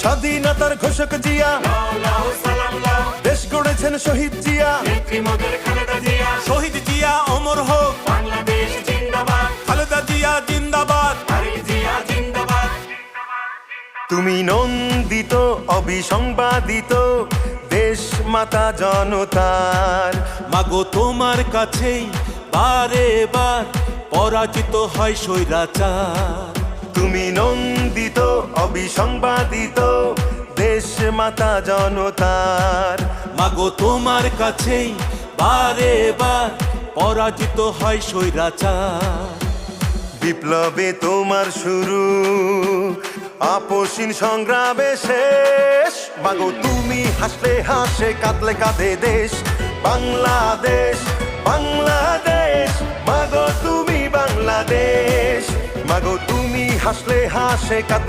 স্বাধীনতার ঘোষক জিয়া, দেশ গড়েছেন শহীদ জিয়া, শহীদ জিয়া অমর হোক, বাংলাদেশ জিন্দাবাদ, খালেদা জিয়া জিন্দাবাদ। তারেক জিয়া জিন্দাবাদ। তুমি নন্দিত অবিসংবাদিত দেশ মাতা জনতার। মাগো তোমার কাছেই বারে বার পরাজিত হয় স্বৈরাচার। তুমি নন্দিত অবিসংবাদিত দেশ মাতা জনতার। মাগো তোমার কাছেই বারে বার পরাজিত হয় স্বৈরাচার। বিপ্লবে তোমার শুরু, আপসীন সংগ্রামে শেষ। মাগো তুমি হাসলে হাসে, কাঁদলে কাঁদে দেশ বাংলাদেশ, বাংলাদেশ। মাগো তুমি বাংলাদেশ, মাগো তুমি হাসলে হাসে, কাঁদলে